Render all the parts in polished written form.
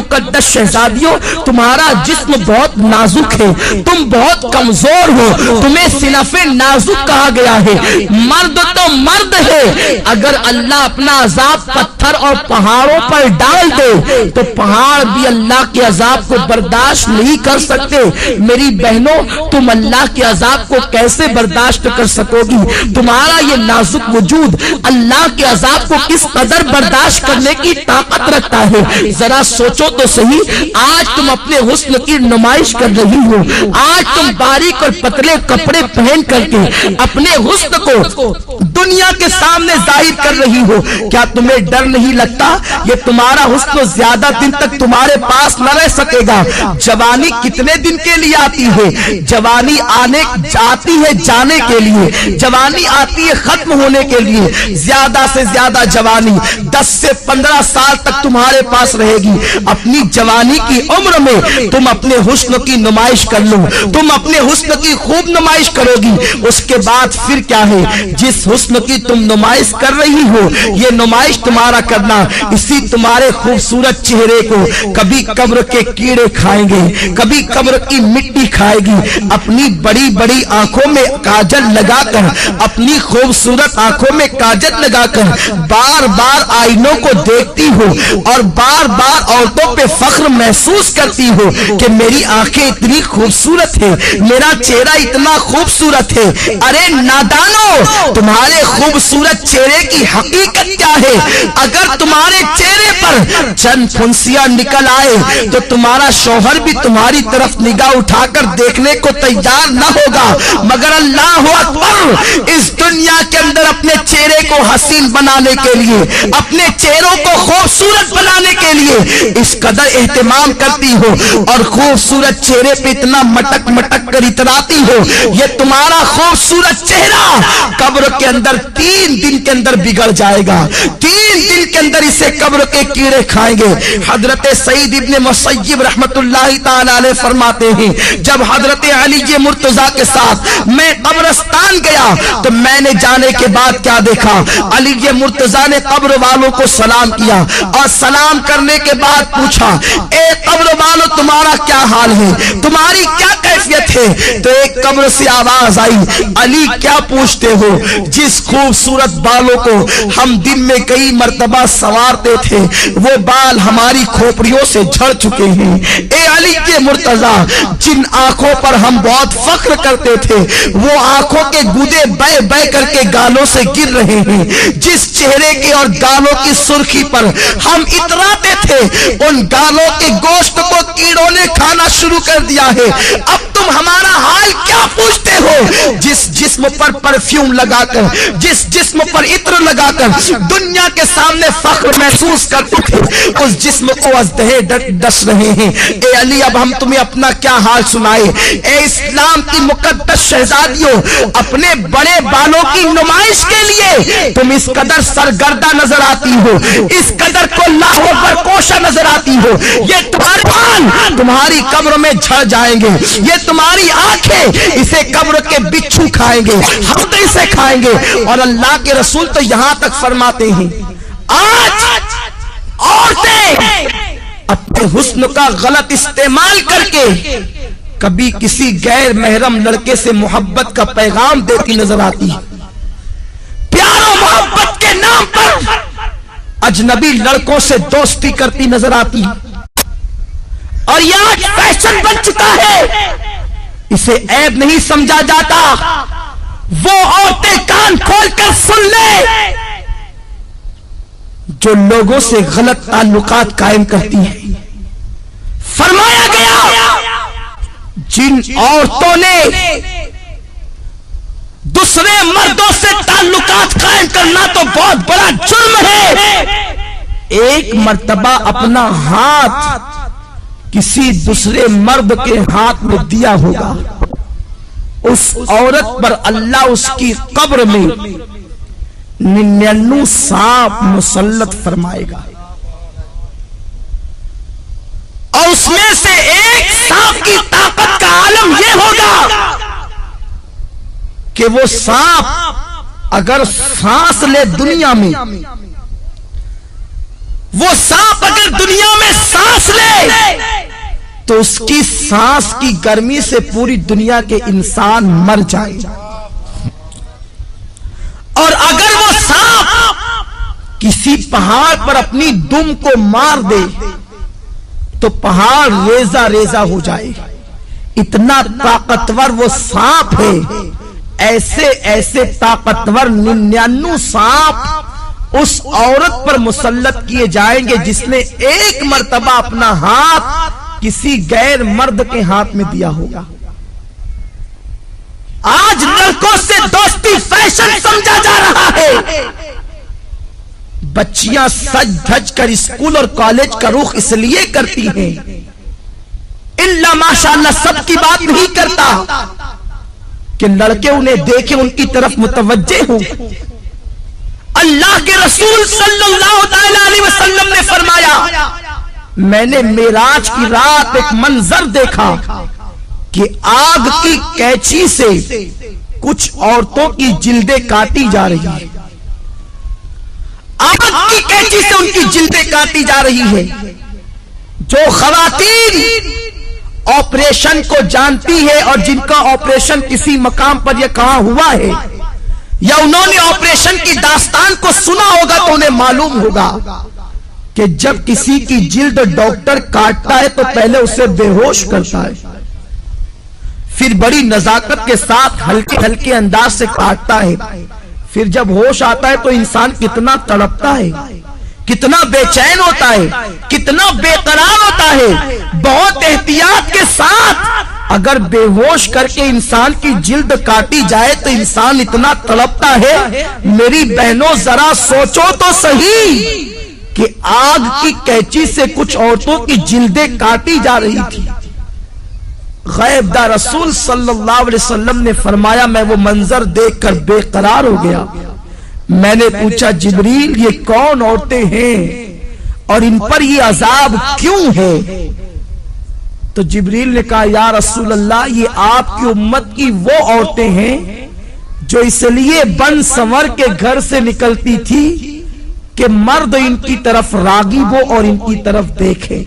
مقدس شہزادیوں، تمہارا جسم بہت نازک ہے، تم بہت کمزور ہو، تمہیں صنف نازک کہا گیا ہے۔ مرد تو مرد ہے، اگر اللہ اپنا عذاب پتھر اور پہاڑوں پر ڈال دے تو پہاڑ بھی اللہ کے عذاب کو برداشت نہیں کر سکتے۔ میری بہنوں، تم اللہ کے عذاب کو کیسے برداشت کر سکو گی؟ تمہارا یہ نازک وجود اللہ کے عذاب کو کس قدر برداشت کرنے کی طاقت رکھتا ہے؟ ذرا سوچو تو صحیح۔ آج تم اپنے حسن کی نمائش کر رہی ہو، آج تم باریک اور پتلے کپڑے پہن کر کے اپنے حسن کو دنیا کے سامنے ظاہر کر رہی ہو۔ کیا تمہیں ڈر نہیں لگتا؟ یہ تمہارا حسن زیادہ دن تک تمہارے پاس نہ رہ سکے گا۔ جوانی کتنے دن کے لیے آتی ہے؟ جوانی آتی ہے جانے کے لیے، جوانی آتی ہے ختم ہونے کے لیے۔ زیادہ سے زیادہ جوانی 10 سے 15 سال تک تمہارے پاس رہے گی۔ اپنی جوانی کی عمر میں تم اپنے حسن کی نمائش کر لو، تم اپنے حسن کی خوب نمائش کرو گی۔ اس کے بعد پھر کیا ہے؟ جس حسن کی تم نمائش کر رہی ہو، یہ نمائش تمہارا کرنا اسی تمہارے خوبصورت چہرے کو کبھی قبر کے کیڑے کھائیں گے، کبھی قبر کی مٹی کھائے گی۔ اپنی بڑی بڑی آنکھوں میں کاجل لگا کر، اپنی خوبصورت آنکھوں میں کاجل لگا کر بار بار آئینوں کو دیکھتی ہو اور بار بار عورتوں پہ فخر محسوس کرتی ہو کہ میری آنکھیں اتنی خوبصورت ہے، میرا چہرہ اتنا خوبصورت ہے۔ ارے نادانو، تمہارے خوبصورت چہرے کی حقیقت کیا ہے؟ اگر تمہارے چہرے پر چند پھنسیاں نکل آئے تو تمہارا شوہر بھی تمہاری طرف نگاہ اٹھا کر دیکھنے کو تیار نہ ہوگا، مگر اللہ اکبر، اس دنیا کے اندر اپنے چہرے کو حسین بنانے کے لیے، اپنے چہروں کو خوبصورت بنانے کے لیے اس قدر اہتمام کرتی ہو اور خوبصورت چہرے پہ اتنا مٹک مٹک کر اتراتی ہو۔ یہ تمہارا خوبصورت چہرہ قبر کے اندر 3 دن کے اندر بگڑ جائے گا، 3 دن کے اندر اسے قبر کے کیڑے کھائیں گے۔ حضرت سعید ابن مسیب رحمت اللہ تعالی علیہ فرماتے ہیں، جب حضرت علی مرتضیٰ کے ساتھ میں قبرستان گیا تو میں نے جانے کے بعد کیا دیکھا؟ علی مرتضیٰ نے قبر والوں کو سلام کیا اور سلام کرنے کے بعد پوچھا، اے قبر والوں، تمہارا کیا حال ہے؟ تمہاری کیا کیفیت ہے؟ تو ایک قبر سے آواز آئی، علی کیا پوچھتے ہو؟ جس خوبصورت بالوں کو ہم دن میں کئی مرتبہ سوارتے تھے وہ بال ہماری کھوپڑیوں سے جھڑ چکے ہیں۔ اے علی کے مرتضیٰ، جن آنکھوں پر ہم بہت فخر کرتے تھے وہ آنکھوں کے گودے بہ بہ کر کے گالوں سے گر رہے ہیں۔ جس چہرے کے اور گالوں کی سرخی پر ہم اتراتے تھے ان گالوں کے گوشت کو کیڑوں نے کھانا شروع کر دیا ہے۔ اب تم ہمارا حال کیا پوچھتے ہو؟ جس جسم پر پرفیوم لگا کر، جس جسم پر عطر لگا کر دنیا کے سامنے فخر محسوس کرتے تھے، اس جسم کو ازدہے ڈس رہے ہیں۔ اے علی، اب ہم تمہیں اپنا کیا حال سنائے؟ اے اسلام کی مقدس شہزادیوں، اپنے بڑے بالوں کی نمائش کے لیے تم اس قدر سرگردہ نظر آتی ہو، اس قدر کو لاہور پر کوشا نظر آتی ہو۔ یہ تمہارے بال تمہاری قبر میں جھڑ جائیں گے، یہ تمہاری آنکھیں اسے قبر کے بچھو کھائیں گے، ہم تو اسے کھائیں گے۔ اور اللہ کے رسول تو یہاں تک فرماتے ہیں، آج عورتیں اپنے حسن کا غلط استعمال کر کے کبھی کسی غیر محرم لڑکے سے محبت کا پیغام دیتی نظر آتی ہے، پیار و محبت کے نام پر اجنبی لڑکوں سے دوستی کرتی نظر آتی ہے، اور یہ آج فیشن بن چکا ہے، اسے عیب نہیں سمجھا جاتا۔ وہ عورتیں کان کھول کر سن لے جو لوگوں سے غلط تعلقات قائم کرتی ہیں۔ فرمایا گیا جن عورتوں نے دوسرے مردوں سے تعلقات قائم کرنا تو بہت بڑا جرم ہے، ایک مرتبہ اپنا ہاتھ کسی دوسرے مرد کے ہاتھ میں دیا ہوگا، اس عورت پر اللہ اس کی قبر میں 99 سانپ مسلط فرمائے گا، اور اس میں سے ایک سانپ کی طاقت کا عالم یہ ہوگا کہ وہ سانپ اگر سانس لے دنیا میں، وہ سانپ اگر دنیا میں سانس لے تو اس کی سانس کی گرمی سے پوری دنیا کے انسان مر جائیں، اور اگر وہ سانپ کسی پہاڑ پر اپنی دم کو مار دے تو پہاڑ ریزہ ریزہ ہو جائے، اتنا طاقتور وہ سانپ ہے۔ ایسے ایسے طاقتور 99 سانپ اس عورت پر مسلط کیے جائیں گے جس نے ایک مرتبہ اپنا ہاتھ کسی غیر مرد کے ہاتھ میں دیا ہوگا۔ آج لڑکوں سے دوستی فیشن سمجھا جا رہا ہے، بچیاں سج دھج کر اسکول اور کالج کا رخ اس لیے کرتی ہیں، اللہ ماشاءاللہ سب کی بات نہیں کرتا کہ لڑکے انہیں دیکھیں، ان کی طرف متوجہ ہوں۔ اللہ کے رسول صلی اللہ علیہ وسلم نے فرمایا، میں نے معراج کی رات ایک منظر دیکھا کہ آگ کی کینچی سے کچھ عورتوں کی جلدیں کاٹی جا رہی ہیں، آگ کی کینچی سے ان کی جلدیں کاٹی جا رہی ہیں۔ جو خواتین آپریشن کو جانتی ہے اور جن کا آپریشن کسی مقام پر یہ کہاں ہوا ہے یا انہوں نے آپریشن کی داستان کو سنا ہوگا تو انہیں معلوم ہوگا کہ جب کسی کی جلد ڈاکٹر کاٹتا ہے تو پہلے اسے بے ہوش کرتا ہے، پھر بڑی نزاکت کے ساتھ ہلکے ہلکے انداز سے کاٹتا ہے، پھر جب ہوش آتا ہے تو انسان کتنا تڑپتا ہے، کتنا بے چین ہوتا ہے، کتنا بے قرار ہوتا ہے۔ بہت احتیاط کے ساتھ اگر بے ہوش کر کے انسان کی جلد کاٹی جائے تو انسان اتنا تڑپتا ہے۔ میری بہنوں ذرا سوچو تو صحیح کہ آگ کی کینچی سے کچھ عورتوں کی جلدیں کاٹی جا رہی تھی۔ غیب دار رسول صلی اللہ علیہ وسلم نے فرمایا، میں وہ منظر دیکھ کر بے قرار ہو گیا۔ میں نے پوچھا، جبریل یہ کون عورتیں ہیں اور ان پر یہ عذاب کیوں ہے؟ تو جبریل نے کہا، یا رسول اللہ یہ آپ کی امت کی وہ عورتیں ہیں جو اس لیے بن سنور کے گھر سے نکلتی تھی کہ مرد ان کی طرف راغب ہو اور ان کی طرف دیکھے،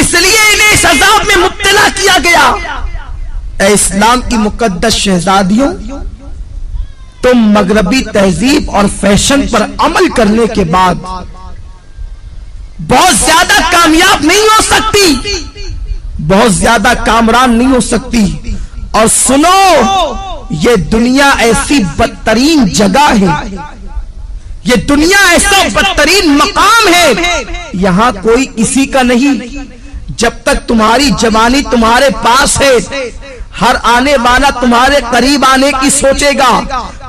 اس لیے انہیں اس عذاب میں مبتلا کیا گیا۔ اے اسلام کی مقدس شہزادیوں، تم مغربی تہذیب اور فیشن پر عمل کرنے کے بعد بہت زیادہ کامیاب نہیں ہو سکتی، بہت زیادہ کامران نہیں ہو سکتی۔ اور سنو، یہ دنیا ایسی بدترین جگہ ہے، یہ دنیا ایسا بدترین مقام ہے، یہاں کوئی کسی کا نہیں۔ جب تک تمہاری جوانی تمہارے پاس ہے، ہر آنے والا تمہارے قریب آنے کی سوچے گا۔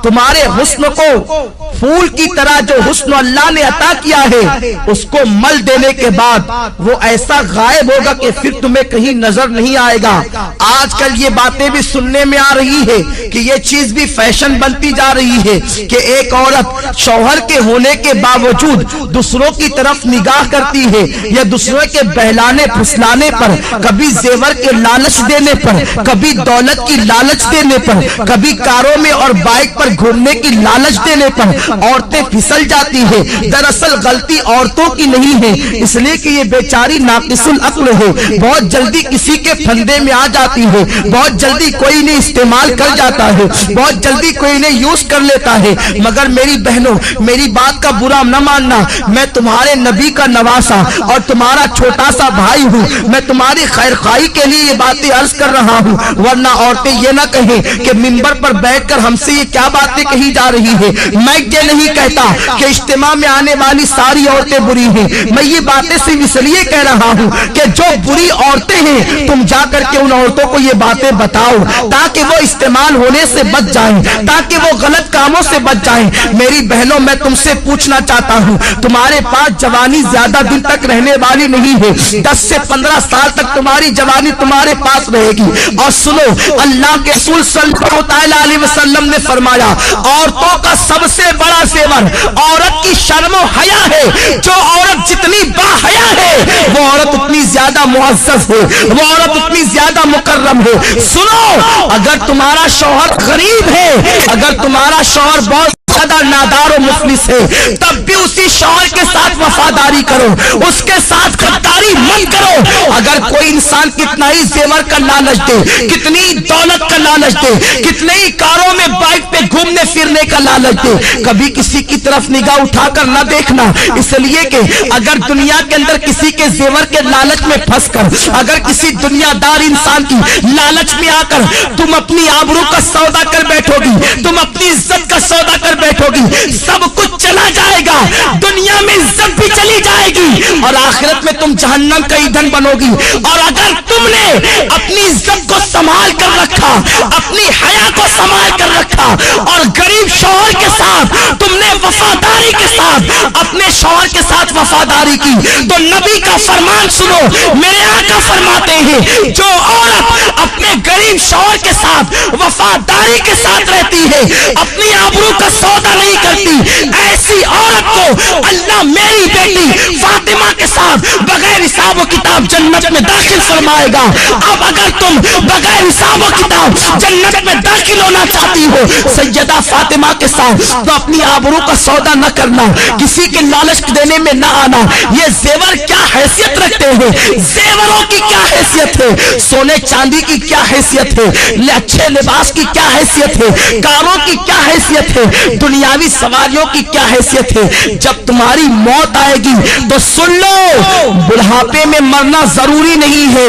تمہارے حسن کو پھول کی طرح جو حسن اللہ نے عطا کیا ہے اس کو مل دینے کے بعد وہ ایسا غائب ہوگا کہ پھر تمہیں کہیں نظر نہیں آئے گا۔ آج کل یہ باتیں بھی سننے میں آ رہی ہے کہ یہ چیز بھی فیشن بنتی جا رہی ہے کہ ایک عورت شوہر کے ہونے کے باوجود دوسروں کی طرف نگاہ کرتی ہے، یا دوسروں کے بہلانے پھسلانے پر، کبھی زیور کے لالچ دینے پر، کبھی دولت کی لالچ دینے پر، کبھی کاروں میں اور بائک پر گھومنے کی لالچ دینے پر عورتیں پھسل جاتی ہیں۔ دراصل غلطی عورتوں کی نہیں ہے، اس لیے کہ یہ بیچاری ناقص العقل ہے، بہت جلدی کسی کے پھندے میں آ جاتی ہے، بہت جلدی کوئی نے استعمال کر جاتا ہے، بہت جلدی کوئی نے یوز کر لیتا ہے۔ مگر میری بہنوں، میری بات کا برا نہ ماننا، میں تمہارے نبی کا نواسا اور تمہارا چھوٹا سا بھائی ہوں، میں تمہاری خیر خواہی کے لیے یہ باتیں عرض کر رہا ہوں، ورنہ عورتیں یہ نہ کہیں کہ منبر پر بیٹھ کر ہم سے یہ کیا باتیں کہی جا رہی ہے۔ میں یہ نہیں کہتا کہ اجتماع میں آنے والی ساری عورتیں بری ہیں، میں یہ باتیں صرف اس لیے کہہ رہا ہوں کہ جو بری عورتیں ہیں تم جا کر کے ان عورتوں کو یہ باتیں بتاؤ تاکہ وہ استعمال ہونے سے بچ جائیں، تاکہ وہ غلط کاموں سے بچ جائیں۔ میری بہنوں، میں تم سے پوچھنا چاہتا ہوں، تمہارے پاس جوانی زیادہ دن تک رہنے والی نہیں ہے، 10 سے 15 سال تک تمہاری جوانی تمہارے پاس رہے گی۔ اور سنو، اللہ کے رسول صلی اللہ علیہ وسلم نے فرمایا، عورتوں کا سب سے بڑا زیور عورت کی شرم و حیا ہے۔ جو عورت جتنی با حیا ہے وہ عورت اتنی زیادہ معزز ہے، وہ عورت اتنی زیادہ مکرم ہے۔ سنو، اگر تمہارا شوہر غریب ہے، اگر تمہارا شوہر بہت زیادہ نادار و مفلس ہے، تب بھی اسی شوہر کے ساتھ وفاداری کرو، اس کے ساتھ غداری وفاداری مت کرو. اگر کوئی انسان کتنا ہی زیور کا لالچ دے, کتنی دولت کا لالچ دے, کتنے ہی کاروں میں بائک پہ گھومنے پھرنے کا لالچ دے, کبھی کسی کی طرف نگاہ اٹھا کر نہ دیکھنا. اس لیے کہ اگر دنیا کے اندر کسی کے زیور کے لالچ میں پھنس کر, اگر کسی دنیا دار انسان کی لالچ میں آ کر تم اپنی آبرو کا سودا کر بیٹھو گی, تم اپنی عزت کا سودا کر بیٹھو گی, سب کچھ چلا جائے گا. دنیا میں عزت بھی چلی جائے گی اور آخرت میں تم جہنم کا ایندھن بنو گی. اور اگر تم نے اپنی عزت کو سنبھال کر رکھا, اپنی حیا کو سنبھال کر رکھا اور غریب شوہر کے ساتھ تم نے وفاداری کے ساتھ اپنے شوہر کے ساتھ وفاداری کی, تو نبی کا فرمان سنو. میرے آقا فرماتے ہیں جو عورت اپنے غریب شوہر کے ساتھ وفاداری کے ساتھ رہتی ہے, اپنی آبرو کا سودا نہیں کرتی, ایسی عورت کو اللہ میری بیٹی فاطمہ کے ساتھ بغیر حساب و کتاب جنت میں داخل فرمائے گا. اب اگر تم بغیر حساب و کتاب جنت میں داخل ہونا چاہتی ہو سیدہ فاطمہ کے ساتھ, تو اپنی آبرو کا سودا نہ کرنا, کسی کے لالچ دینے میں نہ آنا. یہ زیور کیا حیثیت رکھتے ہیں, زیوروں کی کیا حیثیت ہے, سونے چاندی کی کیا حیثیت ہے, اچھے لباس کی کیا حیثیت ہے, کاروں کی کیا حیثیت ہے, دنیاوی سواریوں کی کیا حیثیت ہے. جب تمہاری موت آئے گی تو سن لو, بڑھاپے میں مرنا ضروری نہیں ہے,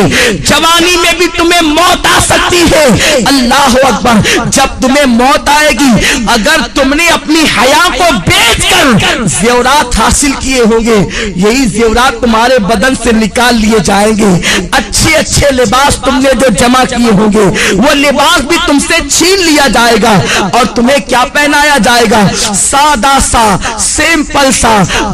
جوانی میں بھی تمہیں موت آ سکتی ہے. اللہ اکبر. جب تمہیں موت آئے گی, اگر تم نے اپنی حیا کو بیچ کر زیورات حاصل کیے ہوں گے, یہی زیورات تمہارے بدن سے نکال لیے جائیں گے. اچھے اچھے لباس تم نے جو جمع کیے ہوں گے وہ لباس بھی تم سے چھین لیا جائے گا اور تمہیں کیا پہنایا جائے گا, سادہ سا سمپل سا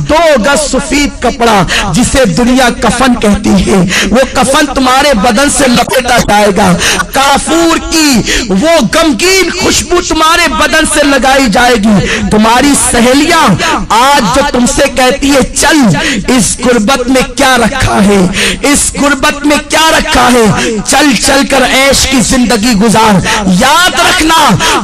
2 گز سفید کپڑا جسے دنیا کفن کہتی ہے, وہ کفن تمہارے بدن سے لپیٹا جائے گا. کافور کی وہ غمگین خوشبو تمہارے بدن سے لگائی جائے گی. تمہاری سہیلیاں آج جو تم سے کہتی ہے چل اس غربت میں کیا رکھا ہے, اس غربت میں کیا رکھا ہے, چل چل کر عیش کی زندگی گزار. یاد رکھنا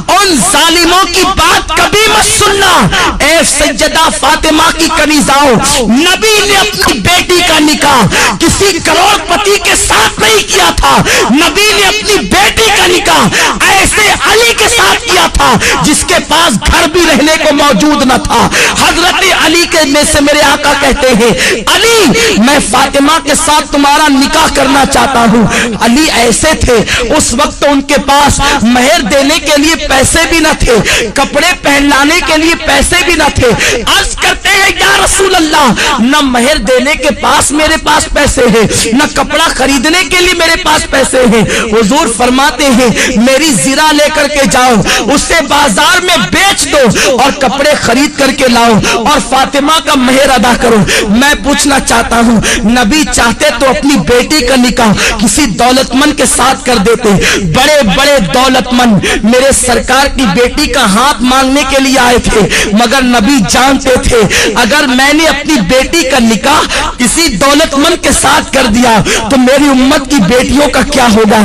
ان ظالموں کی بات کبھی مت سننا. اے سیدہ فاطمہ کی کنیزاؤں, نبی نے اپنی بیٹی کا نکاح کسی کروڑ پتی کے ساتھ نہیں کیا تھا, نبی نے اپنی بیٹی کا نکاح ایسے علی کے ساتھ کیا تھا جس کے پاس گھر بھی رہنے کو موجود نہ تھا. حضرت علی کے میں سے میرے آقا کہتے ہیں علی میں فاطمہ کے ساتھ تمہارا نکاح کرنا چاہتا ہوں. علی ایسے تھے اس وقت ان کے پاس مہر دینے کے لیے پیسے بھی نہ تھے, کپڑے پہنانے کے لیے پیسے بھی نہ تھے. عرض کرتے ہیں یا رسول اللہ, نہ مہر دینے کے پاس میرے پاس پیسے ہیں, نہ کپڑا خریدنے کے لیے میرے پاس پیسے ہیں. حضور فرماتے ہیں میری زرہ لے کر کے جاؤ, اسے بازار میں بیچ دو اور کپڑے خرید کر کے لاؤ اور فاطمہ کا مہر ادا کرو. میں پوچھنا چاہتا ہوں نبی چاہتے تو اپنی بیٹی کا نکاح کسی دولت مند کے ساتھ کر دیتے. بڑے بڑے دولت مند میرے سرکار کی بیٹی کا ہاتھ مانگنے کے لیے آئے تھے, مگر نبی جانتے تھے اگر میں نے اپنی بیٹی کا نکاح کسی دولت مند کے ساتھ کر دیا تو میری امت کی بیٹیوں کا کیا ہوگا,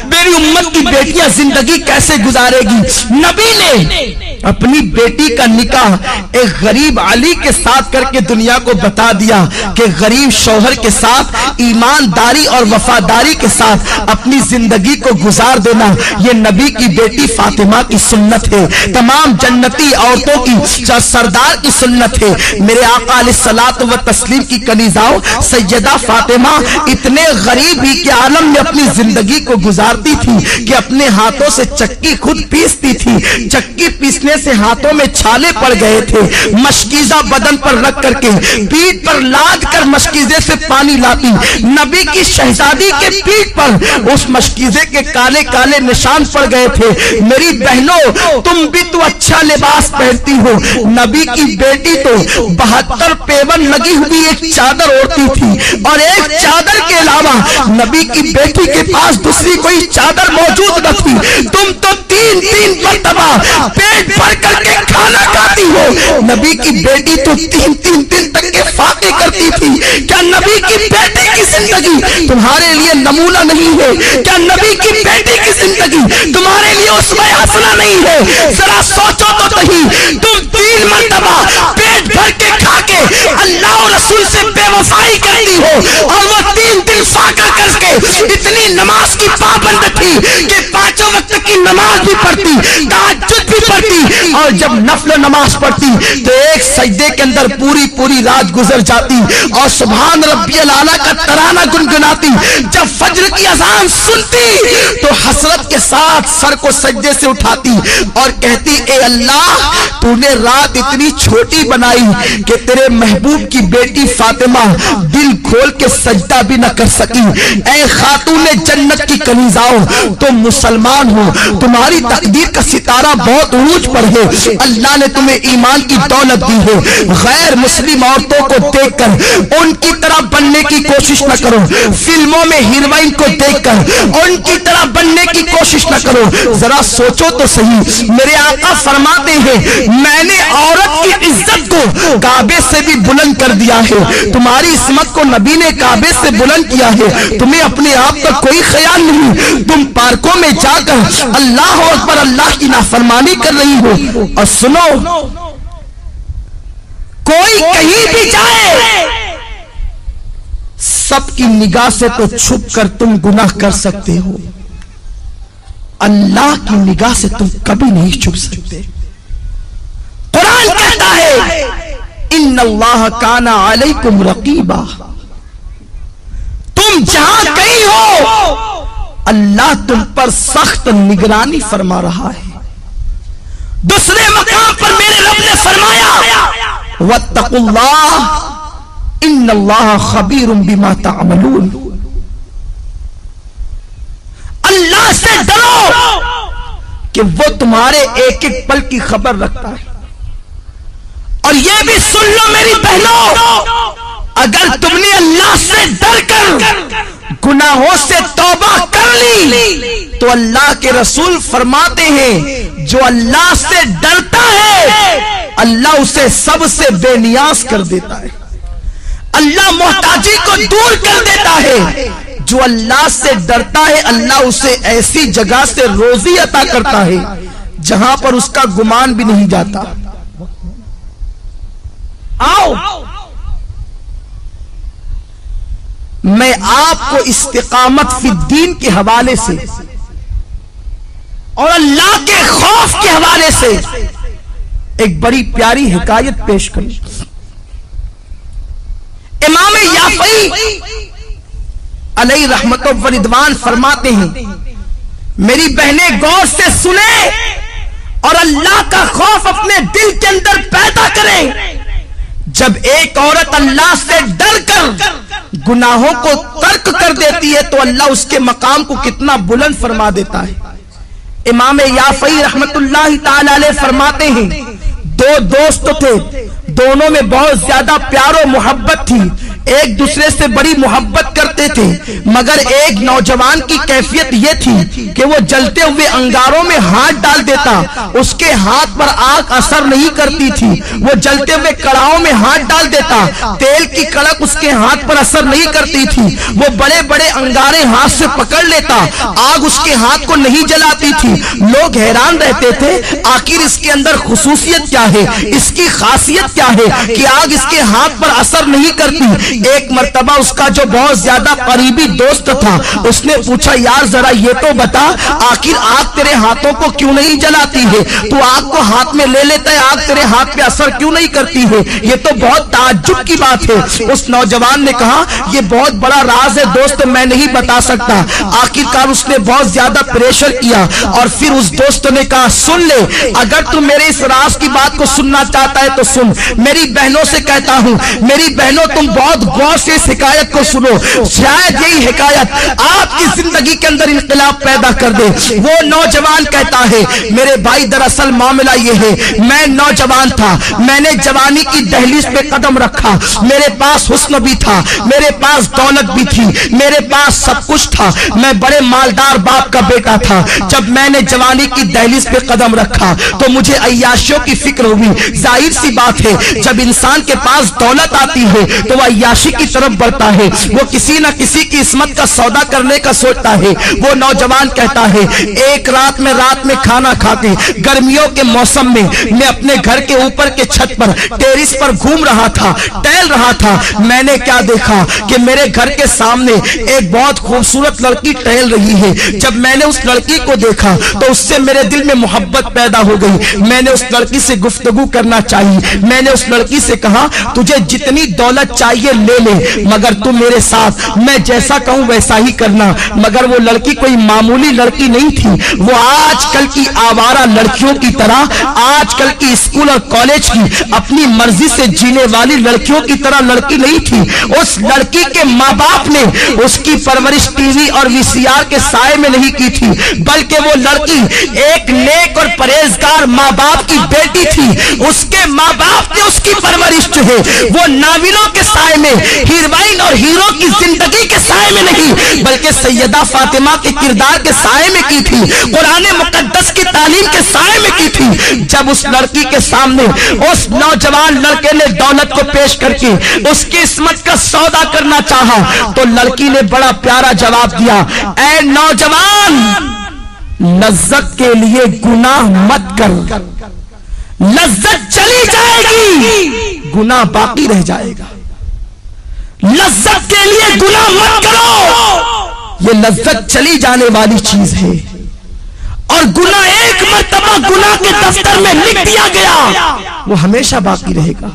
میری امت کی بیٹیاں زندگی کیسے گزارے گی. نبی نے اپنی بیٹی کا نکاح ایک غریب علی کے ساتھ کر کے دنیا کو بتا دیا کہ غریب شوہر کے ساتھ ایمانداری اور وفاداری کے ساتھ اپنی زندگی کو گزار دینا یہ نبی کی بیٹی فاطمہ کی سنت ہے, تمام جنتی عورتوں کی سردار کی سنت ہے. میرے آقا علیہ الصلوۃ والتسلیم کی کنیزاؤں سیدہ فاطمہ اتنے غریب ہی کے عالم میں اپنی زندگی کو گزارتی تھی کہ اپنے ہاتھوں سے چکی خود پیستی تھی. چکی پیسنے سے ہاتھوں میں چھالے پڑ گئے تھے, مشکیزہ بدن پر رکھ کر کے پیٹھ پر لاد کر مشکیزے سے پانی لاتی. نبی کی شہزادی کے پیٹھ پر اس مشکیزے کے کالے کالے نشان پڑ گئے تھے. میری بہنوں تم بھی تو اچھا لباس پہنتی ہو, نبی کی بیٹی تو 72 پیون لگی ہوئی ایک چادر اوڑھتی تھی اور ایک چادر کے علاوہ نبی کی بیٹی کے پاس دوسری کوئی چادر موجود نہ تھی. تم تو 3 مرتبہ پیٹ بھر کر کے کھانا کھاتی ہو, نبی کی بیٹی تو 3 دن تک کے فاقے کرتی تھی. تھی؟ کیا نبی کی بیٹی کی زندگی تمہارے لیے نمونہ نہیں ہے؟ کیا نبی کی بیٹی کی زندگی تمہارے لیے اسوہ حسنہ نہیں ہے؟ ذرا سوچو تو صحیح، تم 3 مرتبہ پیٹ بھر کے کھا کے اللہ اور رسول سے بے وفائی کرتی ہو، اور وہ 3 دن فاقہ کر کے اتنی نماز کی پابند تھی کہ 5 وقت کی نماز بھی پڑھتی، تہجد بھی پڑھتی، اور جب نفل نماز پڑھتی تو ایک سجدے کے اندر پوری رات گزر جاتی اور سبحان ربی الاعلیٰ کا ترانہ گنگناتی۔ جب فجر کی اذان سنتی تو حسرت کے ساتھ سر کو سجدے سے اٹھاتی اور کہتی اے اللہ تو نے رات اتنی چھوٹی بنائی کہ تیرے محبوب کی بیٹی فاطمہ دل کھول کے سجدہ بھی نہ کر سکی۔ اے خاتون جنت کی کنیزاؤ، تم مسلمان ہو، تمہاری تقدیر کا ستارہ بہت عروج پر ہے، اللہ نے تمہیں ایمان کی دولت دی ہے، غیر مسلم عورتوں کو دیکھ کر ان کی طرح بننے کی کوشش نہ کرو، فلموں میں ہیروئن کو دیکھ کر ان کی طرح بننے کی کوشش نہ کرو۔ ذرا سوچو تو صحیح، میرے آقا فرماتے ہیں میں نے عورت کی عزت کو کعبے سے بھی بلند کر دیا ہے، تمہاری عصمت کو نبی نے کعبے سے بلند کیا ہے، تمہیں اپنے آپ کا کوئی خیال نہیں، تم پارکوں میں جا کر اللہ اکبر اللہ کی نافرمانی کر رہی ہو۔ اور سنو، کوئی کہیں بھی جائے سب کی نگاہ سے تو چھپ کر تم گناہ کر سکتے ہو، اللہ کی نگاہ سے تم کبھی نہیں چھپ سکتے۔ قرآن کہتا ہے ان اللہ کان علیکم رقیبا، تم جہاں کہیں ہو اللہ تم پر سخت نگرانی فرما رہا ہے۔ دوسرے مقام پر میرے رب نے فرمایا واتقوا اللہ ان اللہ خبیر بما تعملون، اللہ سے ڈرو کہ وہ تمہارے ایک ایک پل کی خبر رکھتا ہے۔ اور یہ بھی سن لو میری بہنوں، اگر تم نے اللہ سے ڈر کر گناہوں سے توبہ کر لی تو اللہ کے رسول فرماتے ہیں جو اللہ سے ڈرتا ہے اللہ اسے سب سے بے نیاز کر دیتا ہے، اللہ محتاجی کو دور کر دیتا ہے۔ جو اللہ سے ڈرتا ہے اللہ اسے ایسی جگہ سے روزی عطا کرتا ہے جہاں پر اس کا گمان بھی نہیں جاتا۔ آؤ میں آپ کو استقامت فی الدین کے حوالے سے اور اللہ کے خوف کے حوالے سے ایک بڑی پیاری حکایت پیش کروں۔ امام یافعی علیہ رحمت و رضوان فرماتے ہیں میری بہنیں غور سے سنیں اور اللہ کا خوف اپنے دل کے اندر پیدا کریں۔ جب ایک عورت اللہ سے ڈر کر گناہوں کو ترک کر دیتی ہے تو اللہ اس کے مقام کو کتنا بلند فرما دیتا ہے۔ امام یافعی رحمت اللہ تعالی علیہ فرماتے ہیں 2 دوست تھے، دونوں میں بہت زیادہ پیار و محبت تھی، ایک دوسرے سے بڑی محبت کرتے تھے، مگر ایک نوجوان کی کیفیت یہ تھی کہ وہ جلتے ہوئے انگاروں میں ہاتھ ڈال دیتا، اس کے ہاتھ پر آگ اثر نہیں کرتی تھی، وہ جلتے ہوئے کڑاہوں میں ہاتھ ڈال دیتا، تیل کی کڑک اس کے ہاتھ پر اثر نہیں کرتی تھی، وہ بڑے بڑے انگارے ہاتھ سے پکڑ لیتا، آگ اس کے ہاتھ کو نہیں جلاتی تھی۔ لوگ حیران رہتے تھے آخر اس کے اندر خصوصیت کیا ہے، اس کی خاصیت کیا ہے کہ آگ اس کے ہاتھ پر اثر نہیں کرتی۔ ایک مرتبہ اس کا جو بہت زیادہ قریبی دوست تھا اس نے پوچھا یار ذرا یہ تو بتا آخر آگ تیرے ہاتھوں کو کیوں نہیں جلاتی ہے، تو آگ کو ہاتھ میں لے لیتا ہے آگ تیرے ہاتھ پہ اثر کیوں نہیں کرتی ہے، یہ تو بہت تعجب کی بات ہے۔ اس نوجوان نے کہا یہ بہت بڑا راز ہے دوست میں نہیں بتا سکتا۔ آخرکار اس نے بہت زیادہ پریشر کیا اور پھر اس دوست نے کہا سن لے اگر تو میرے اس راز کی بات کو سننا چاہتا ہے تو سن، میری بہنوں سے کہتا ہوں میری بہنوں تم بہت غور سے اس حکایت کو سنو، شاید یہی حکایت آپ کی زندگی کے اندر انقلاب پیدا کر دے۔ وہ نوجوان کہتا ہے میرے بھائی دراصل معاملہ یہ ہے میں نوجوان تھا، میں نے جوانی کی دہلیز پہ قدم رکھا، میرے پاس حسن بھی تھا، میرے پاس دولت بھی تھی، میرے پاس سب کچھ تھا، میں بڑے مالدار باپ کا بیٹا تھا۔ جب میں نے جوانی کی دہلیز پہ قدم رکھا تو مجھے عیاشیوں کی فکر ہوئی۔ ظاہر سی بات ہے جب انسان کے پاس دولت آتی ہے تو وہ عیاشی کی طرف بڑھتا ہے، وہ کسی نہ کسی کی عصمت کا سودا کرنے کا سوچتا ہے۔ وہ نوجوان کہتا ہے ایک رات میں کھانا کھا کے گرمیوں کے موسم میں اپنے گھر کے اوپر کے چھت پر ٹیرس پر گھوم رہا تھا، ٹہل رہا تھا۔ میں نے کیا دیکھا کہ میرے گھر کے سامنے ایک بہت خوبصورت لڑکی ٹہل رہی ہے۔ جب میں نے اس لڑکی کو دیکھا تو اس سے میرے دل میں محبت پیدا ہو گئی۔ میں نے اس لڑکی سے گفتگو کرنا چاہیے۔ میں نے اس لڑکی سے کہا تجھے جتنی دولت چاہیے لے لے، مگر تم میرے ساتھ میں جیسا کہوں ویسا ہی کرنا۔ مگر وہ لڑکی کوئی معمولی لڑکی نہیں تھی، وہ آج کل کی آوارہ لڑکیوں کی طرح، آج کل کی اسکول اور کالج کی اپنی مرضی سے جینے والی لڑکیوں کی طرح لڑکی نہیں تھی۔ اس لڑکی کے ماں باپ نے اس کی پرورش ٹی وی اور وی سی آر کے سائے میں نہیں کی تھی، بلکہ وہ لڑکی ایک نیک اور پرہیزگار ماں باپ کی بیٹی تھی۔ اس کے ماں باپ نے اس کی پرورش جو ہے وہ ناولوں کے سائے میں، ہیروئن اور ہیرو کی زندگی کے سائے میں نہیں، بلکہ سیدہ فاطمہ کے کردار کے سائے میں کی تھی، قرآن مقدس کی تعلیم کے سائے میں کی تھی۔ جب اس لڑکی کے سامنے اس نوجوان لڑکے نے دولت کو پیش کر کے اس کی عصمت کا سودا کرنا چاہا تو لڑکی نے بڑا پیارا جواب دیا، اے نوجوان، لذت کے لیے گناہ مت کر، لذت چلی جائے گی، گناہ باقی رہ جائے گا۔ لذت کے لیے گناہ مت کرو، یہ لذت چلی جانے والی چیز ہے، اور گناہ ایک مرتبہ گناہ کے دفتر میں لکھ دیا گیا وہ ہمیشہ باقی رہے گا۔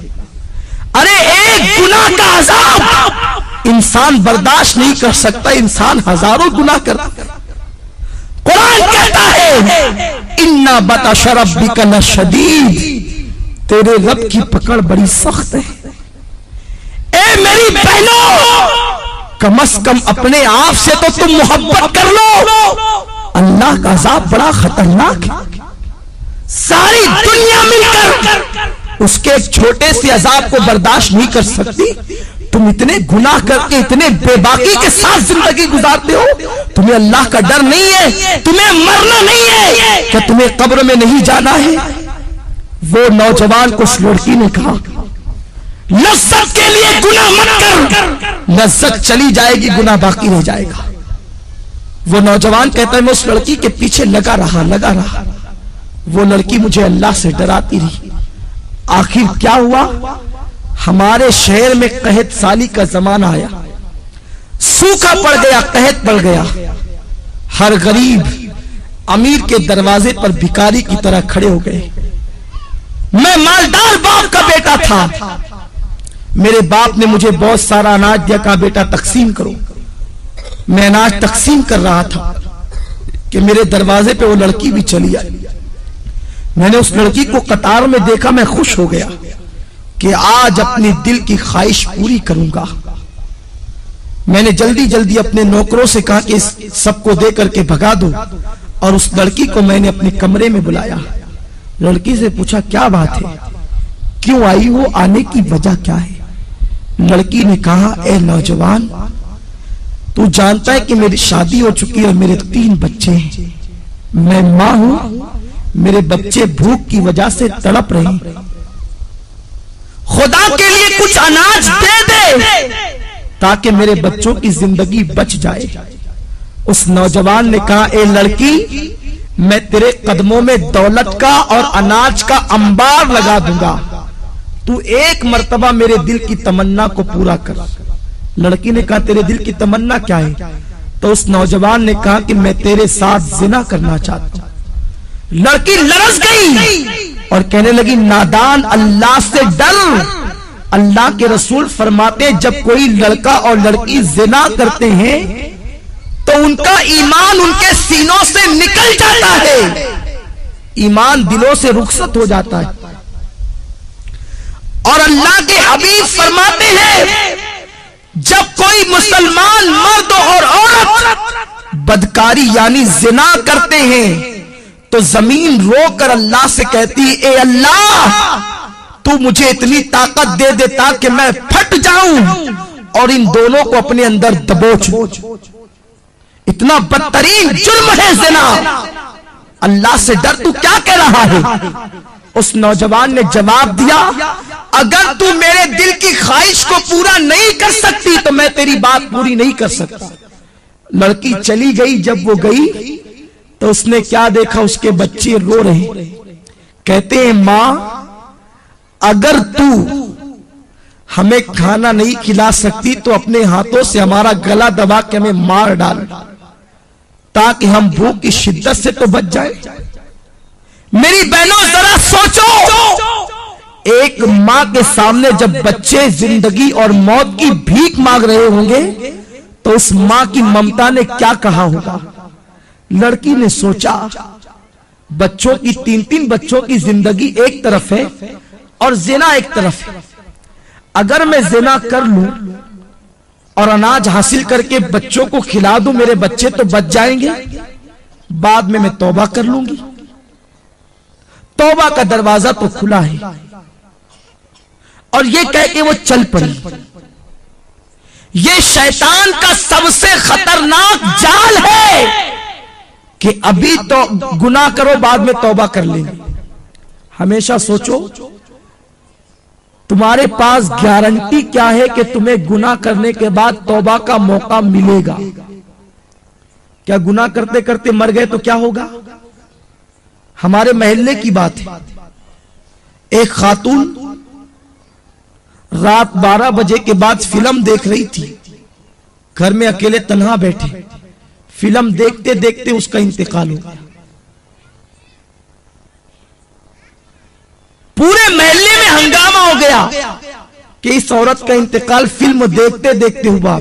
ارے ایک گناہ کا عذاب انسان برداشت نہیں کر سکتا، انسان ہزاروں گناہ کرتا ہے۔ قرآن کہتا ہے اِنَّ بَطْشَ رَبِّكَ لَشَدِيدٌ، تیرے رب کی پکڑ بڑی سخت ہے۔ اے میری بہنوں، کم از کم اپنے آپ سے تو تم محبت کر لو، اللہ کا عذاب بڑا خطرناک ہے۔ ساری دنیا مل کر اس کے ایک چھوٹے سے عذاب کو برداشت نہیں کر سکتی، تم اتنے گناہ کر کے اتنے بے باکی کے ساتھ زندگی گزارتے ہو، تمہیں اللہ کا ڈر نہیں ہے، تمہیں مرنا نہیں ہے، کہ تمہیں قبر میں نہیں جانا ہے۔ وہ نوجوان کو اس لڑکی نے کہا لذت کے لیے گناہ مت کر، لذت چلی جائے گی، گناہ باقی رہ جائے گا۔ وہ نوجوان کہتا ہے میں اس لڑکی کے پیچھے لگا رہا، وہ لڑکی مجھے اللہ سے ڈراتی رہی۔ آخر کیا ہوا، ہمارے شہر میں قحط سالی کا زمانہ آیا، سوکھا پڑ گیا، قحط پڑ گیا، ہر غریب امیر کے دروازے پر بھکاری کی طرح کھڑے ہو گئے۔ میں مالدار باپ کا بیٹا تھا، میرے باپ نے مجھے بہت سارا اناج دیا، کہا بیٹا تقسیم کرو۔ میں اناج تقسیم کر رہا تھا کہ میرے دروازے پہ وہ لڑکی بھی چلی آئی۔ میں نے اس لڑکی کو قطار میں دیکھا، میں خوش ہو گیا کہ آج اپنی دل کی خواہش پوری کروں گا۔ میں نے جلدی اپنے نوکروں سے کہا کہ اس سب کو دے کر کے بھگا دو، اور اس لڑکی کو میں نے اپنے کمرے میں بلایا۔ لڑکی سے پوچھا کیا بات ہے، کیوں آئی ہو، آنے کی وجہ کیا ہے؟ لڑکی نے کہا اے نوجوان، تو جانتا ہے کہ میری شادی ہو چکی ہے اور میرے 3 بچے ہیں، میں ماں ہوں، میرے بچے بھوک کی وجہ سے تڑپ رہے ہیں، خدا کے لیے کچھ اناج دے دے تاکہ میرے بچوں کی زندگی بچ جائے۔ اس نوجوان نے کہا اے لڑکی، میں تیرے قدموں میں دولت کا اور اناج کا انبار لگا دوں گا، تو ایک مرتبہ میرے دل کی تمنا کو پورا کر۔ لڑکی نے کہا تیرے دل کی تمنا کیا ہے؟ تو اس نوجوان نے کہا کہ میں تیرے ساتھ زنا کرنا چاہتا ہوں۔ لڑکی لرز گئی اور کہنے لگی نادان، اللہ سے ڈر، اللہ کے رسول فرماتے ہیں جب کوئی لڑکا اور لڑکی زنا کرتے ہیں تو ان کا ایمان ان کے سینوں سے نکل جاتا ہے، ایمان دلوں سے رخصت ہو جاتا ہے۔ اور اللہ کے حبیب فرماتے ہیں جب کوئی مسلمان مرد اور عورت بدکاری یعنی زنا کرتے ہیں تو زمین رو کر اللہ سے کہتی اے اللہ تو مجھے اتنی طاقت دے دے تاکہ میں پھٹ جاؤں اور ان دونوں کو اپنے اندر دبوچ۔ اتنا بدترین جرم ہے زنا، اللہ سے ڈر، تو کیا کہہ رہا ہے؟ اس نوجوان نے جواب دیا اگر تو میرے دل کی خواہش کو پورا نہیں کر سکتی تو میں تیری بات پوری نہیں کر سکتا۔ لڑکی چلی گئی۔ جب وہ گئی تو اس نے کیا دیکھا، اس کے بچے رو رہے، کہتے ہیں ماں اگر تو ہمیں کھانا نہیں کھلا سکتی تو اپنے ہاتھوں سے ہمارا گلا دبا کے ہمیں مار ڈال تاکہ ہم بھوک کی شدت سے تو بچ جائیں۔ میری بہنوں ذرا سوچو، ایک ماں کے سامنے جب بچے زندگی اور موت کی بھیک مانگ رہے ہوں گے تو اس ماں کی ممتا نے کیا کہا ہوگا۔ لڑکی نے سوچا بچوں کی تین بچوں کی زندگی ایک طرف ہے اور زنا ایک طرف ہے، اگر میں زنا کر لوں اور اناج حاصل کر کے بچوں کو کھلا دوں میرے بچے تو بچ جائیں گے، بعد میں توبہ کر لوں گی۔ توبہ کا دروازہ تو کھلا ہے، اور یہ کہہ کے وہ چل پڑی۔ یہ شیطان کا سب سے خطرناک جال ہے کہ ابھی تو گناہ کرو بعد میں توبہ کر لیں گے۔ ہمیشہ سوچو تمہارے پاس گارنٹی کیا ہے کہ تمہیں گناہ کرنے کے بعد توبہ کا موقع ملے گا۔ کیا گناہ کرتے کرتے مر گئے تو کیا ہوگا؟ ہمارے محلے کی بات ہے، ایک خاتون رات 12 بجے کے بعد فلم دیکھ رہی تھی، گھر میں اکیلے تنہا بیٹھے، فلم دیکھتے دیکھتے اس کا انتقال ہو گیا۔ پورے محلے میں ہنگامہ ہو گیا کہ اس عورت کا انتقال فلم دیکھتے دیکھتے ہوا۔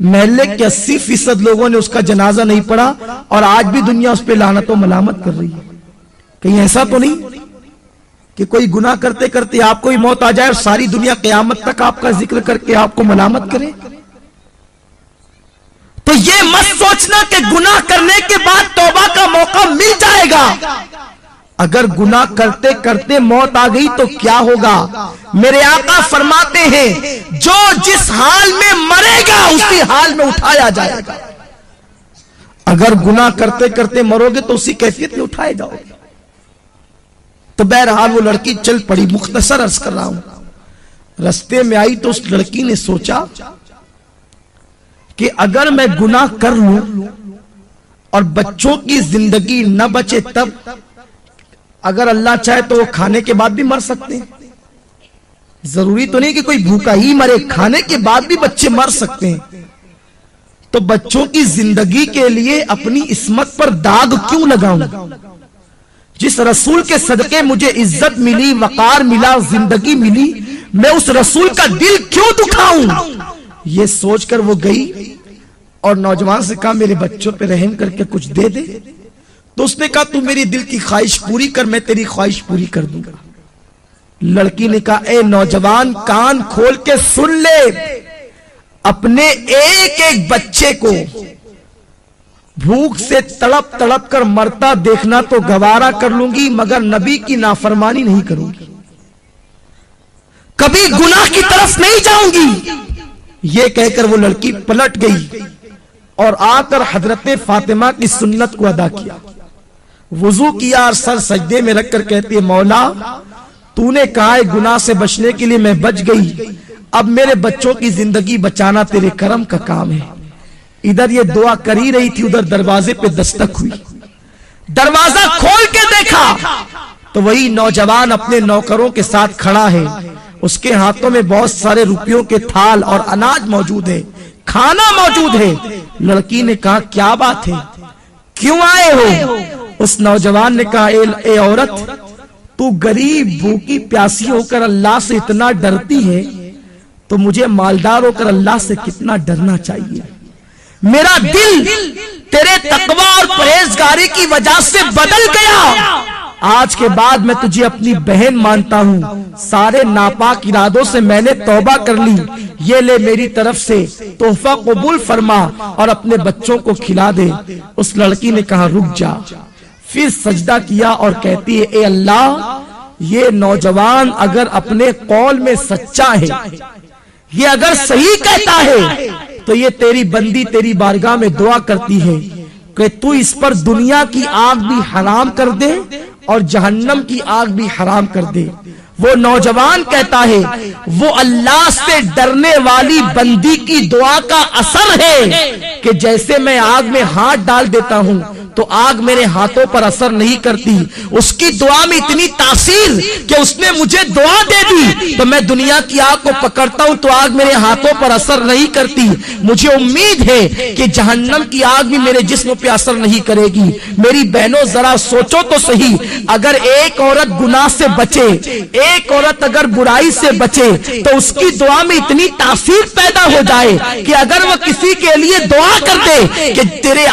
محلے کے 80% لوگوں نے اس کا جنازہ نہیں پڑھا، اور آج بھی دنیا اس پہ لعنت و ملامت کر رہی ہے۔ کہیں ایسا تو نہیں کہ کوئی گناہ کرتے کرتے آپ کو ہی موت آ جائے اور ساری دنیا قیامت تک آپ کا ذکر کر کے آپ کو ملامت کرے؟ تو یہ مت سوچنا کہ گناہ کرنے کے بعد توبہ کا موقع مل جائے گا۔ اگر گناہ کرتے کرتے موت آ گئی تو کیا ہوگا؟ میرے آقا فرماتے ہیں جو جس حال میں مرے گا اسی حال میں اٹھایا جائے گا۔ اگر گناہ کرتے کرتے مرو گے تو اسی کیفیت میں اٹھائے جاؤ گے۔ تو بہرحال وہ لڑکی چل پڑی۔ مختصر عرض کر رہا ہوں، رستے میں آئی تو اس لڑکی نے سوچا کہ اگر میں گناہ کر لوں اور بچوں کی زندگی نہ بچے تب، اگر اللہ چاہے تو وہ کھانے کے بعد بھی مر سکتے ہیں، ضروری تو نہیں کہ کوئی بھوکا ہی مرے، کھانے کے بعد بھی بچے مر سکتے ہیں۔ تو بچوں کی زندگی کے لیے اپنی عصمت پر داغ کیوں لگاؤں؟ جس رسول کے صدقے مجھے عزت ملی، وقار ملا، زندگی ملی، میں اس رسول کا دل کیوں دکھاؤں؟ یہ سوچ کر وہ گئی اور نوجوان سے کہا میرے بچوں پہ رحم کر کے کچھ دے دے۔ تو اس نے کہا تو میری دل کی خواہش پوری کر، میں تیری خواہش پوری کر دوں گا۔ لڑکی نے کہا اے نوجوان کان کھول کے سن لے، اپنے ایک ایک بچے کو بھوک سے تڑپ تڑپ کر مرتا دیکھنا تو گوارا کر لوں گی، مگر نبی کی نافرمانی نہیں کروں گی، کبھی گناہ کی طرف نہیں جاؤں گی۔ یہ کہہ کر وہ لڑکی پلٹ گئی اور آ کر حضرت فاطمہ کی سنت کو ادا کیا، وضو کیا اور سر سجدے میں رکھ کر کہتی ہے مولا تو نے کہا ہے گناہ سے بچنے کے لیے میں بچ گئی، اب میرے بچوں کی زندگی بچانا تیرے کرم کا کام ہے۔ ادھر یہ دعا کر ہی رہی تھی، ادھر دروازے پہ دستک ہوئی، دروازہ کھول کے دیکھا تو وہی نوجوان اپنے نوکروں کے ساتھ کھڑا ہے، اس کے ہاتھوں میں بہت سارے روپیوں کے تھال اور اناج موجود ہے، کھانا موجود ہے۔ لڑکی نے کہا کیا بات ہے، کیوں آئے ہو؟ اس نوجوان نے کہا اے عورت تو غریب بھوکی پیاسی ہو کر اللہ سے اتنا ڈرتی ہے تو مجھے مالدار ہو کر اللہ سے کتنا ڈرنا چاہیے۔ میرا دل تیرے تقوی اور پرہیزگاری کی وجہ سے بدل گیا، آج کے بعد میں تجھے اپنی بہن مانتا ہوں، سارے ناپاک ارادوں سے میں نے توبہ کر لی، یہ لے میری طرف سے تحفہ قبول فرما اور اپنے بچوں کو کھلا دے۔ اس لڑکی نے کہا رک جا، پھر سجدہ کیا اور کہتی ہے اے اللہ یہ نوجوان اگر اپنے قول میں سچا ہے، یہ اگر صحیح کہتا ہے تو یہ تیری بندی تیری بارگاہ میں دعا کرتی ہے کہ تو اس پر دنیا کی آگ بھی حرام کر دے اور جہنم کی آگ بھی حرام کر دے۔ وہ نوجوان کہتا ہے وہ اللہ سے ڈرنے والی بندی کی دعا کا اثر ہے کہ جیسے میں آگ میں ہاتھ ڈال دیتا ہوں تو آگ میرے ہاتھوں پر اثر نہیں کرتی، اس کی دعا میں اتنی تاثیر کہ اس نے مجھے دعا دے دی تو میں دنیا کی آگ کو پکڑتا ہوں تو آگ میرے ہاتھوں پر اثر نہیں کرتی، مجھے امید ہے کہ جہنم کی آگ بھی میرے جسم پہ اثر نہیں کرے گی۔ میری بہنوں ذرا سوچو تو صحیح، اگر ایک عورت گناہ سے بچے، ایک عورت اگر برائی سے بچے تو اس کی دعا میں اتنی تاثیر پیدا ہو جائے کہ اگر وہ کسی کے لیے دعا کر دے کہ تیرے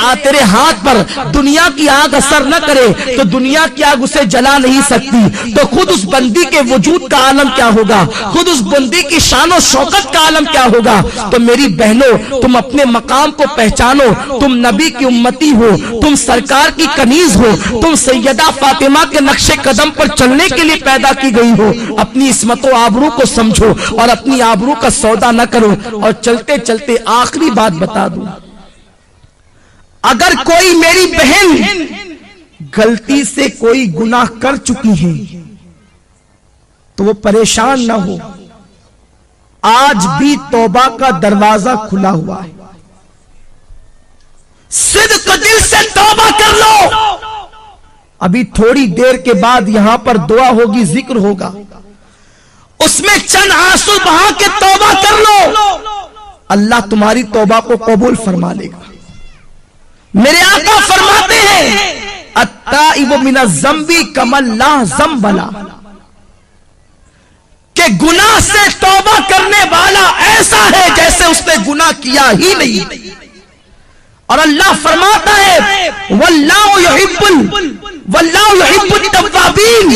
ہاتھ پر دنیا کی آگ اثر نہ کرے تو دنیا کی آگ اسے جلا نہیں سکتی، تو خود اس بندی کے وجود کا عالم کیا ہوگا، خود اس بندی کی شان و شوکت کا عالم کیا ہوگا۔ تو میری بہنوں تم اپنے مقام کو پہچانو، تم نبی کی امتی ہو، تم سرکار کی کنیز ہو، تم سیدہ فاطمہ کے نقش قدم پر چلنے کے لیے پیدا کی گئی ہو، اپنی عصمت و آبرو کو سمجھو اور اپنی آبرو کا سودا نہ کرو۔ اور چلتے چلتے آخری بات بتا دوں، اگر کوئی میری بہن غلطی سے کوئی گناہ کر چکی ہے تو وہ پریشان نہ ہو، آج بھی توبہ کا دروازہ کھلا ہوا ہے، صدق دل سے توبہ کر لو۔ ابھی تھوڑی دیر کے بعد یہاں پر دعا ہوگی، ذکر ہوگا، اس میں چند آنسو بہا کے توبہ کر لو، اللہ تمہاری توبہ کو قبول فرما لے گا۔ میرے آقا فرماتے ہیں التائب من الذنب کمن لا ذنب لہ، کہ گناہ سے توبہ کرنے والا ایسا ہے جیسے اس نے گناہ کیا ہی نہیں۔ اور اللہ فرماتا ہے واللہ یحب التوابین،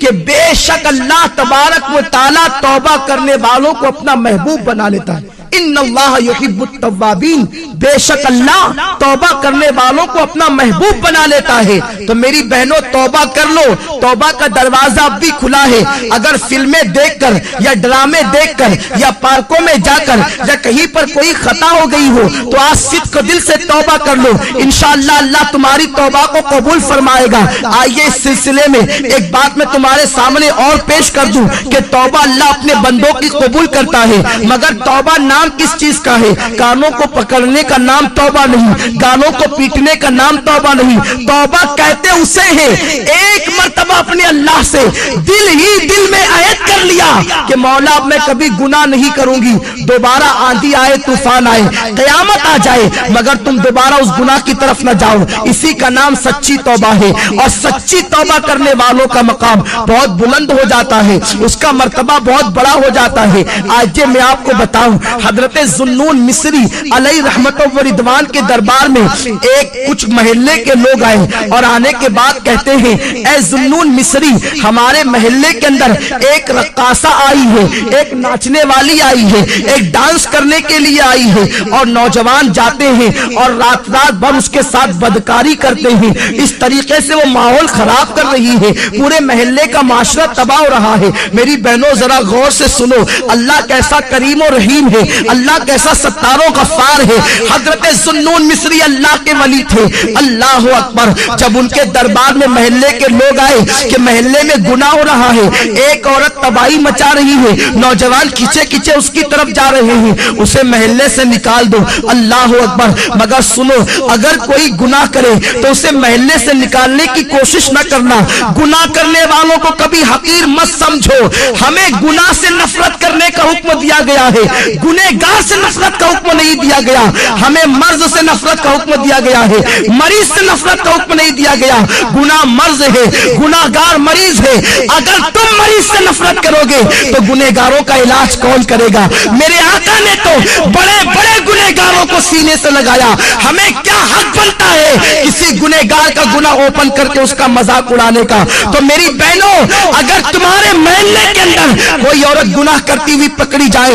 کہ بے شک اللہ تبارک و تعالی توبہ کرنے والوں کو اپنا محبوب بنا لیتا ہے۔ ان اللہ یحب التوابین، بے شک اللہ توبہ کرنے والوں کو اپنا محبوب بنا لیتا ہے۔ تو میری بہنوں توبہ کر لو، توبہ کا دروازہ اب بھی کھلا ہے۔ اگر فلمیں دیکھ کر یا ڈرامے دیکھ کر یا پارکوں میں جا کر یا کہیں پر کوئی خطا ہو گئی ہو تو آج صدق دل سے توبہ کر لو، انشاءاللہ اللہ تمہاری توبہ کو قبول فرمائے گا۔ آئیے اس سلسلے میں ایک بات میں تمہارے سامنے اور پیش کر دوں کہ توبہ اللہ اپنے بندوں کی قبول کرتا ہے، مگر توبہ نام کس چیز کا ہے؟ کانوں کو پکڑنے کا نام توبہ نہیں، گانوں کو پیٹنے کا نام توبہ نہیں، توبہ کہتے اسے ہیں ایک مرتبہ اپنے اللہ سے دل ہی دل میں عہد کر لیا کہ مولا میں کبھی گناہ نہیں کروں گی، دوبارہ آندھی آئے طوفان آئے قیامت آ جائے مگر تم دوبارہ اس گناہ کی طرف نہ جاؤ، اسی کا نام سچی توبہ ہے۔ اور سچی توبہ کرنے والوں کا مقام بہت بلند ہو جاتا ہے، اس کا مرتبہ بہت بڑا ہو جاتا ہے۔ آج میں آپ کو بتاؤں، حضرت ذوالنون مصری علیہ رحمت و رضوان کے دربار میں ایک کچھ محلے کے لوگ آئے اور آنے کے بعد کہتے ہیں اے ذوالنون مصری، ہمارے محلے کے اندر ایک رقاصہ آئی ہے، ایک ناچنے والی آئی ہے، ایک ڈانس کرنے کے لیے آئی ہے، اور نوجوان جاتے ہیں اور رات بھر اس کے ساتھ بدکاری کرتے ہیں، اس طریقے سے وہ ماحول خراب کر رہی ہے، پورے محلے کا معاشرہ تباہ ہو رہا ہے۔ میری بہنوں ذرا غور سے سنو، اللہ کیسا کریم و رحیم ہے، اللہ کیسا ستار و غفار ہے۔ حضرت ذوالنون مصری اللہ کے ولی تھے، اللہ اکبر۔ جب ان کے دربار میں محلے کے لوگ آئے کہ محلے میں گناہ ہو رہا ہے، ایک عورت تباہی مچا رہی ہے، نوجوان کھچے کھچے اس کی طرف جا رہے ہیں، اسے محلے سے نکال دو، اللہ اکبر۔ مگر سنو، اگر کوئی گناہ کرے تو اسے محلے سے نکالنے کی کوشش نہ کرنا، گناہ کرنے والوں کو کبھی حقیر مت سمجھو، ہمیں گناہ سے نفرت کرنے کا حکم دیا گیا ہے، گنہگار سے نفرت کا حکم نہیں دیا گیا، ہمیں مرض سے نفرت کا حکم دیا گیا ہے، مریض سے نفرت کا حکم نہیں دیا گیا۔ گناہ مرض ہے، گناہگار مریض ہے، اگر تم مریض سے نفرت کرو گے تو گنہگاروں کا علاج کون کرے گا؟ میرے آقا نے تو بڑے بڑے گنہگاروں کو سینے سے لگایا، ہمیں کیا حق بنتا ہے کسی گنہگار کا گناہ اوپن کر کے اس کا مذاق اڑانے کا؟ تو میری بہنوں، اگر تمہارے محلے کے اندر کوئی عورت گناہ کرتی ہوئی پکڑی جائے